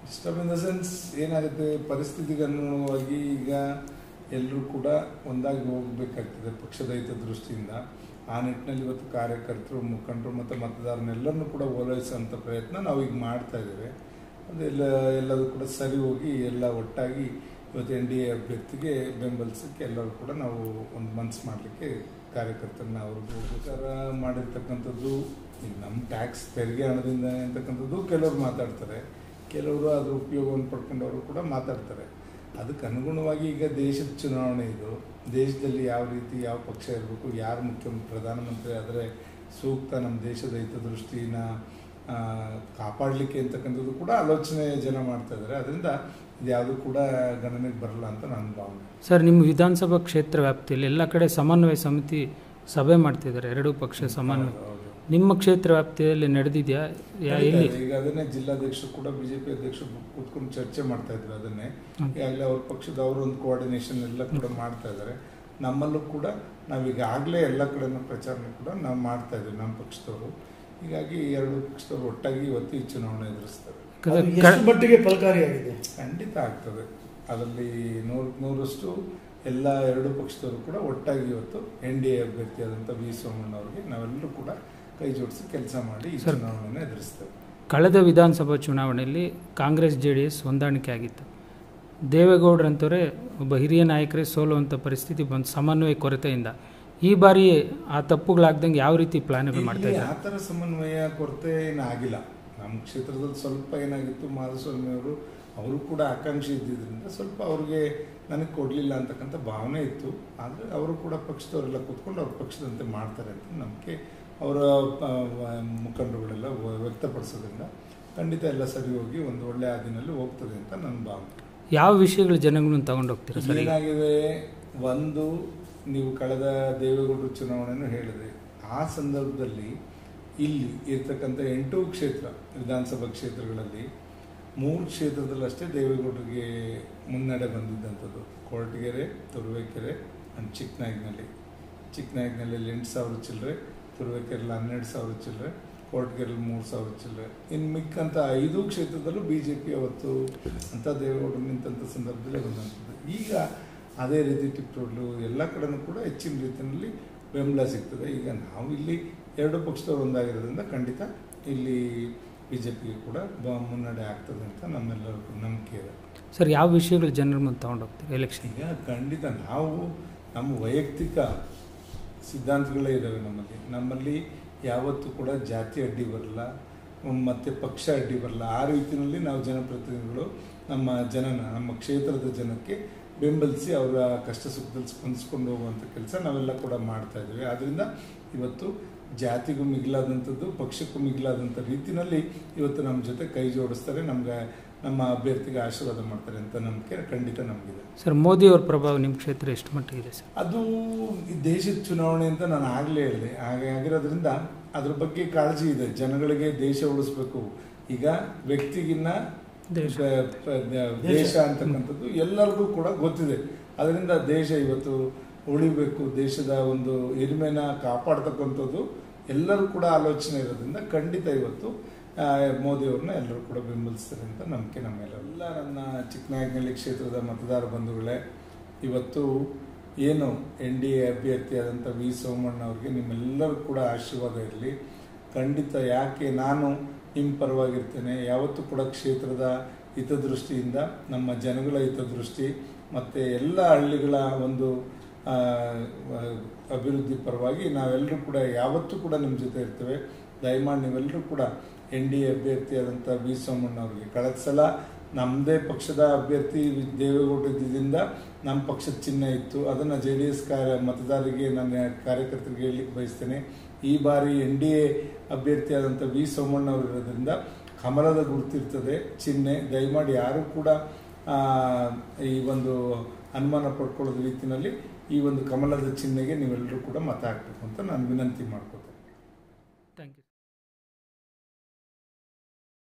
Disturb in the sense ಏನಾಗುತ್ತೆ, ಪರಿಸ್ಥಿತಿಗೆ ಅನುಗುಣವಾಗಿ ಈಗ ಎಲ್ಲರೂ ಕೂಡ ಒಂದಾಗಿ ಹೋಗಬೇಕಾಗ್ತದೆ ಪಕ್ಷದ ಹಿತದೃಷ್ಟಿಯಿಂದ. ಆ ನಿಟ್ಟಿನಲ್ಲಿ ಇವತ್ತು ಕಾರ್ಯಕರ್ತರು, ಮುಖಂಡರು ಮತ್ತು ಮತದಾರನೆಲ್ಲರನ್ನೂ ಕೂಡ ಓಲೈಸುವಂಥ ಪ್ರಯತ್ನ ನಾವು ಈಗ ಮಾಡ್ತಾ ಇದ್ದೇವೆ. ಎಲ್ಲದೂ ಕೂಡ ಸರಿ ಹೋಗಿ ಎಲ್ಲ ಒಟ್ಟಾಗಿ ಇವತ್ತು NDA ಅಭ್ಯರ್ಥಿಗೆ ಬೆಂಬಲಿಸಕ್ಕೆ ಎಲ್ಲರೂ ಕೂಡ ನಾವು ಒಂದು ಮನಸ್ಸು ಮಾಡಲಿಕ್ಕೆ ಕಾರ್ಯಕರ್ತರನ್ನ ಅವ್ರಿಗೆ ಉಪಚಾರ ಮಾಡಿರ್ತಕ್ಕಂಥದ್ದು. ಈಗ ನಮ್ಮ ಟ್ಯಾಕ್ಸ್ ತೆರಿಗೆ ಹಣದಿಂದ ಅಂತಕ್ಕಂಥದ್ದು ಕೆಲವರು ಮಾತಾಡ್ತಾರೆ, ಕೆಲವರು ಅದರ ಉಪಯೋಗವನ್ನು ಪಡ್ಕೊಂಡವರು ಕೂಡ ಮಾತಾಡ್ತಾರೆ. ಅದಕ್ಕೆ ಅನುಗುಣವಾಗಿ ಈಗ ದೇಶದ ಚುನಾವಣೆ ಇದು, ದೇಶದಲ್ಲಿ ಯಾವ ರೀತಿ ಯಾವ ಪಕ್ಷ ಇರಬೇಕು, ಯಾರು ಪ್ರಧಾನಮಂತ್ರಿ ಆದರೆ ಸೂಕ್ತ ನಮ್ಮ ದೇಶದ ಹಿತದೃಷ್ಟಿನ ಕಾಪಾಡಲಿಕ್ಕೆ ಅಂತಕ್ಕಂಥದ್ದು ಕೂಡ ಆಲೋಚನೆ ಜನ ಮಾಡ್ತಾ ಇದ್ದಾರೆ. ಅದರಿಂದ ಇದ್ಯಾವುದು ಕೂಡ ಗಣನೆಗೆ ಬರಲ್ಲ ಅಂತ ನನ್ನ ಭಾವನೆ. ಸರ್, ನಿಮ್ಮ ವಿಧಾನಸಭಾ ಕ್ಷೇತ್ರ ವ್ಯಾಪ್ತಿಯಲ್ಲಿ ಎಲ್ಲ ಕಡೆ ಸಮನ್ವಯ ಸಮಿತಿ ಸಭೆ ಮಾಡ್ತಿದ್ದಾರೆ, ಎರಡೂ ಪಕ್ಷ ಸಮನ್ವಯ. ನಿಮ್ಮ ಕ್ಷೇತ್ರ ವ್ಯಾಪ್ತಿಯಲ್ಲಿ ನಡೆದಿದೆಯಾ? ಈಗ ಅದನ್ನೇ ಜಿಲ್ಲಾಧ್ಯಕ್ಷರು ಕೂಡ BJP ಅಧ್ಯಕ್ಷರು ಕೂತ್ಕೊಂಡು ಚರ್ಚೆ ಮಾಡ್ತಾ ಇದ್ರು. ಅದನ್ನೇ ಈಗಾಗಲೇ ಅವ್ರ ಪಕ್ಷದ ಒಂದು ಕೋಆರ್ಡಿನೇಷನ್ ಎಲ್ಲ ಕೂಡ ಮಾಡ್ತಾ ಇದ್ದಾರೆ. ನಮ್ಮಲ್ಲೂ ಕೂಡ ನಾವೀಗಾಗಲೇ ಎಲ್ಲ ಕಡೆನೂ ಪ್ರಚಾರ ಕೂಡ ನಾವು ಮಾಡ್ತಾ ಇದ್ದೀವಿ ನಮ್ಮ ಪಕ್ಷದವರು. ಹೀಗಾಗಿ ಎರಡು ಪಕ್ಷದವರು ಒಟ್ಟಾಗಿ ಇವತ್ತು ಈ ಚುನಾವಣೆ ಎದುರಿಸ್ತಾರೆ. ಮಟ್ಟಿಗೆ ಫಲಕಾರಿಯಾಗಿದೆ? ಖಂಡಿತ ಆಗ್ತದೆ. ಅದರಲ್ಲಿ 100% ಎಲ್ಲ ಎರಡು ಪಕ್ಷದವರು ಕೂಡ ಒಟ್ಟಾಗಿ ಇವತ್ತು NDA ಅಭ್ಯರ್ಥಿಯಾದಂಥ V. ಸೋಮಣ್ಣ ಅವರಿಗೆ ನಾವೆಲ್ಲರೂ ಕೂಡ ಕೈ ಜೋಡಿಸಿ ಕೆಲಸ ಮಾಡಿ ಈ ಚುನಾವಣೆಯನ್ನು ಎದುರಿಸ್ತೇವೆ. ಕಳೆದ ವಿಧಾನಸಭಾ ಚುನಾವಣೆಯಲ್ಲಿ ಕಾಂಗ್ರೆಸ್ JDS ಹೊಂದಾಣಿಕೆ ಆಗಿತ್ತು. ದೇವೇಗೌಡರಂತವರೇ ಒಬ್ಬ ಹಿರಿಯ ನಾಯಕರೇ ಸೋಲುವಂಥ ಪರಿಸ್ಥಿತಿ ಬಂದು ಸಮನ್ವಯ ಕೊರತೆಯಿಂದ. ಈ ಬಾರಿ ಆ ತಪ್ಪುಗಳಾಗ್ದಂಗೆ ಯಾವ ರೀತಿ ಪ್ಲಾನ್ಗಳು ಮಾಡ್ತಾ ಇದ್ದಾರೆ? ಆ ಥರ ಸಮನ್ವಯ ಕೊರತೆ ಏನಾಗಿಲ್ಲ. ನಮ್ಮ ಕ್ಷೇತ್ರದಲ್ಲಿ ಸ್ವಲ್ಪ ಏನಾಗಿತ್ತು, ಮಾಧುಸ್ವಾಮಿ ಅವರು ಕೂಡ ಆಕಾಂಕ್ಷಿ ಇದ್ದಿದ್ದರಿಂದ ಸ್ವಲ್ಪ ಅವ್ರಿಗೆ ನನಗೆ ಕೊಡಲಿಲ್ಲ ಅಂತಕ್ಕಂಥ ಭಾವನೆ ಇತ್ತು. ಆದರೆ ಅವರು ಕೂಡ ಪಕ್ಷದವರೆಲ್ಲ ಕೂತ್ಕೊಂಡು ಅವ್ರ ಪಕ್ಷದಂತೆ ಮಾಡ್ತಾರೆ ಅಂತ ನಂಬಿಕೆ ಅವರ ಮುಖಂಡರುಗಳೆಲ್ಲ ವ್ಯಕ್ತಪಡಿಸೋದ್ರಿಂದ ಖಂಡಿತ ಎಲ್ಲ ಸರಿ ಹೋಗಿ ಒಂದು ಒಳ್ಳೆ ಹಾದಿನಲ್ಲಿ ಹೋಗ್ತದೆ ಅಂತ ನನ್ನ ಭಾವನೆ. ಯಾವ ವಿಷಯಗಳು ಜನಗಳನ್ನು ತಗೊಂಡು ಹೋಗ್ತೀರಾ ಸರ್? ಏನಾಗಿದೆ, ಒಂದು ನೀವು ಕಳೆದ ದೇವೇಗೌಡರು ಚುನಾವಣೆಯನ್ನು ಹೇಳಿದೆ. ಆ ಸಂದರ್ಭದಲ್ಲಿ ಇಲ್ಲಿ ಇರ್ತಕ್ಕಂಥ 8 ಕ್ಷೇತ್ರ ವಿಧಾನಸಭಾ ಕ್ಷೇತ್ರಗಳಲ್ಲಿ 3 ಕ್ಷೇತ್ರದಲ್ಲಷ್ಟೇ ದೇವೇಗೌಡರಿಗೆ ಮುನ್ನಡೆ ಬಂದಿದ್ದಂಥದ್ದು. ಕೊರಟಗೆರೆ, ತುರುವೇಕೆರೆ ಆ್ಯಂಡ್ ಚಿಕ್ಕನಾಯಕನಹಳ್ಳಿ. ಚಿಕ್ಕನಾಯಕನಹಳ್ಳಿಯಲ್ಲಿ 8,000 ಚಿಲ್ಲರೆ, ತುರುವೇಕೆರೆಯಲ್ಲಿ 12,000 ಚಿಲ್ಲರೆ, ಕೊರಟಗೆರೆಯಲ್ಲಿ 3,000 ಚಿಲ್ಲರೆ. ಇನ್ನು ಮಿಕ್ಕಂಥ 5 ಕ್ಷೇತ್ರದಲ್ಲೂ BJP ಅವತ್ತು ಅಂತ ದೇವೇಗೌಡರು ನಿಂತಹ ಸಂದರ್ಭದಲ್ಲೇ ಬಂದಂಥದ್ದು. ಈಗ ಅದೇ ರೀತಿ ಟಿಪ್ಪು ಎಲ್ಲ ಕಡೆನೂ ಕೂಡ ಹೆಚ್ಚಿನ ರೀತಿಯಲ್ಲಿ ಬೆಂಬಲ ಸಿಗ್ತದೆ. ಈಗ ನಾವು ಇಲ್ಲಿ ಎರಡು ಪಕ್ಷದವರು ಒಂದಾಗಿರೋದ್ರಿಂದ ಖಂಡಿತ ಇಲ್ಲಿ BJPಗೆ ಕೂಡ ಮುನ್ನಡೆ ಆಗ್ತದೆ ಅಂತ ನಮ್ಮೆಲ್ಲರಿಗೂ ನಂಬಿಕೆ ಇದೆ. ಸರ್, ಯಾವ ವಿಷಯಗಳು ಜನರ ಮುಂದೆ ತಗೊಂಡು ಹೋಗ್ತೀವಿ ಎಲೆಕ್ಷನ್? ಈಗ ಖಂಡಿತ ನಾವು ನಮ್ಮ ವೈಯಕ್ತಿಕ ಸಿದ್ಧಾಂತಗಳೇ ಇದ್ದಾವೆ ನಮ್ಮಲ್ಲಿ ಯಾವತ್ತೂ ಕೂಡ ಜಾತಿ ಅಡ್ಡಿ ಬರಲ್ಲ ಮತ್ತು ಪಕ್ಷ ಅಡ್ಡಿ ಬರಲ್ಲ. ಆ ರೀತಿಯಲ್ಲಿ ನಾವು ಜನಪ್ರತಿನಿಧಿಗಳು ನಮ್ಮ ಕ್ಷೇತ್ರದ ಜನಕ್ಕೆ ಬೆಂಬಲಿಸಿ ಅವರ ಕಷ್ಟ ಸುಖದಲ್ಲಿ ಸ್ಪಂದಿಸ್ಕೊಂಡು ಹೋಗುವಂಥ ಕೆಲಸ ನಾವೆಲ್ಲ ಕೂಡ ಮಾಡ್ತಾ ಇದ್ದೀವಿ. ಆದ್ದರಿಂದ ಇವತ್ತು ಜಾತಿಗೂ ಮಿಗಿಲಾದಂಥದ್ದು, ಪಕ್ಷಕ್ಕೂ ಮಿಗಿಲಾದಂಥ ರೀತಿಯಲ್ಲಿ ಇವತ್ತು ನಮ್ಮ ಜೊತೆ ಕೈ ಜೋಡಿಸ್ತಾರೆ, ನಮ್ಮ ಅಭ್ಯರ್ಥಿಗೆ ಆಶೀರ್ವಾದ ಮಾಡ್ತಾರೆ ಅಂತ ನಂಬಿಕೆ ಖಂಡಿತ ನಮಗಿದೆ. ಸರ್, ಮೋದಿಯವ್ರ ಪ್ರಭಾವ ನಿಮ್ಮ ಕ್ಷೇತ್ರ ಎಷ್ಟು ಮಟ್ಟಿಗಿದೆ ಸರ್? ಅದು ಈ ದೇಶದ ಚುನಾವಣೆ ಅಂತ ನಾನು ಆಗಲೇ ಹೇಳಿದೆ. ಆಗಿರೋದ್ರಿಂದ ಅದ್ರ ಬಗ್ಗೆ ಕಾಳಜಿ ಇದೆ. ಜನಗಳಿಗೆ ದೇಶ ಉಳಿಸ್ಬೇಕು. ಈಗ ವ್ಯಕ್ತಿಗಿನ್ನ ದೇಶ ಅಂತಕ್ಕಂಥದ್ದು ಎಲ್ಲರಿಗೂ ಕೂಡ ಗೊತ್ತಿದೆ. ಅದರಿಂದ ದೇಶ ಇವತ್ತು ಉಳಿಬೇಕು, ದೇಶದ ಒಂದು ಹಿರಿಮೆನ ಕಾಪಾಡ್ತಕ್ಕಂಥದ್ದು ಎಲ್ಲರೂ ಕೂಡ ಆಲೋಚನೆ ಇರೋದ್ರಿಂದ ಖಂಡಿತ ಇವತ್ತು ಮೋದಿಯವ್ರನ್ನ ಎಲ್ಲರೂ ಕೂಡ ಬೆಂಬಲಿಸ್ತಾರೆ ಅಂತ ನಂಬಿಕೆ ನಮ್ಮೆಲ್ಲ. ನನ್ನ ಚಿಕ್ಕನಾಯಕನಹಳ್ಳಿ ಕ್ಷೇತ್ರದ ಮತದಾರ ಬಂಧುಗಳೇ, ಇವತ್ತು ಏನು NDA ಅಭ್ಯರ್ಥಿಯಾದಂಥ V. ಸೋಮಣ್ಣ ಅವ್ರಿಗೆ ನಿಮ್ಮೆಲ್ಲರೂ ಕೂಡ ಆಶೀರ್ವಾದ ಇರಲಿ. ಖಂಡಿತ ಯಾಕೆ ನಾನು ನಿಮ್ಮ ಪರವಾಗಿರ್ತೇನೆ. ಯಾವತ್ತೂ ಕೂಡ ಕ್ಷೇತ್ರದ ಹಿತದೃಷ್ಟಿಯಿಂದ, ನಮ್ಮ ಜನಗಳ ಹಿತದೃಷ್ಟಿ ಮತ್ತು ಎಲ್ಲ ಹಳ್ಳಿಗಳ ಒಂದು ಅಭಿವೃದ್ಧಿ ಪರವಾಗಿ ನಾವೆಲ್ಲರೂ ಕೂಡ ಯಾವತ್ತೂ ಕೂಡ ನಿಮ್ಮ ಜೊತೆ ಇರ್ತೇವೆ. ದಯಮಾಡಿ ನೀವೆಲ್ಲರೂ ಕೂಡ NDA ಅಭ್ಯರ್ಥಿಯಾದಂಥ V. ಸೋಮಣ್ಣ ಅವರಿಗೆ, ಕಳೆದ ಸಲ ನಮ್ಮದೇ ಪಕ್ಷದ ಅಭ್ಯರ್ಥಿ ದೇವೇಗೌಡ ಇದ್ದಿದ್ದರಿಂದ ನಮ್ಮ ಪಕ್ಷದ ಚಿಹ್ನೆ ಇತ್ತು, ಅದನ್ನು JDS ಮತದಾರರಿಗೆ ನನ್ನ ಕಾರ್ಯಕರ್ತರಿಗೆ ಹೇಳಲಿಕ್ಕೆ ಬಯಸ್ತೇನೆ. ಈ ಬಾರಿ NDA ಅಭ್ಯರ್ಥಿಯಾದಂಥ V. ಸೋಮಣ್ಣ ಅವರು ಇರೋದ್ರಿಂದ ಕಮಲದ ಗುರುತಿರ್ತದೆ ಚಿಹ್ನೆ. ದಯಮಾಡಿ ಯಾರೂ ಕೂಡ ಈ ಒಂದು ಅನುಮಾನ ಪಡ್ಕೊಳ್ಳೋದ ರೀತಿಯಲ್ಲಿ ಈ ಒಂದು ಕಮಲದ ಚಿಹ್ನೆಗೆ ನೀವೆಲ್ಲರೂ ಕೂಡ ಮತ ಹಾಕಬೇಕು ಅಂತ ನಾನು ವಿನಂತಿ ಮಾಡ್ಕೊತೀನಿ.